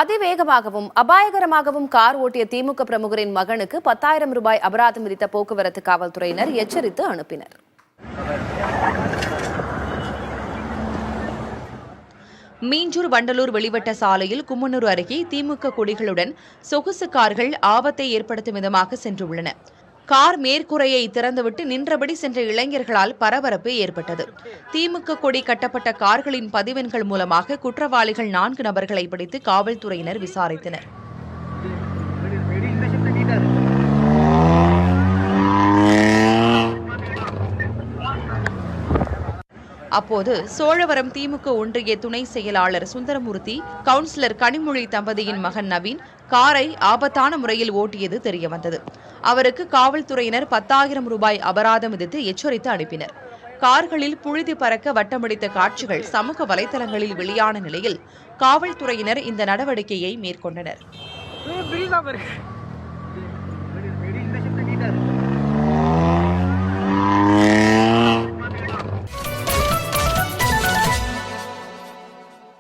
அதிவேகமாகவும் அபாயகரமாகவும் car ஓட்டிய திமுக பிரமுகரின் மகனுக்கு 10,000 ரூபாய் அபராதம் விதித்த போக்குவரத்து காவல்துறையினர் எச்சரித்து அனுப்பினர். மீஞ்சூர் வண்டலூர் வெளிவட்ட சாலையில் கும்மனூர் அருகே திமுக கொடிகளுடன் சொகுசு கார்கள் ஆபத்தை ஏற்படுத்தும் விதமாக சென்றுள்ளன. கார் மேற்கூரையை திறந்துவிட்டு நின்றபடி சென்ற இளைஞர்களால் பரபரப்பு ஏற்பட்டது. திமுக கொடி கட்டப்பட்ட கார்களின் பதிவெண்கள் மூலமாக குற்றவாளிகள் 4 நபர்களை பிடித்து காவல்துறையினர் விசாரித்தனர். அப்போது சோழவரம் திமுக ஒன்றிய துணை செயலாளர் சுந்தரமூர்த்தி, கவுன்சிலர் கனிமொழி தம்பதியின் மகன் நவீன் காரை ஆபத்தான முறையில் ஓட்டியது தெரியவந்தது. அவருக்கு காவல்துறையினர் 10,000 ரூபாய் அபராதம் விதித்து எச்சரித்து அனுப்பினர். கார்களில் புழுதி பறக்க வட்டமடித்த காட்சிகள் சமூக வலைதளங்களில் வெளியான நிலையில் காவல்துறையினர் இந்த நடவடிக்கையை மேற்கொண்டனர்.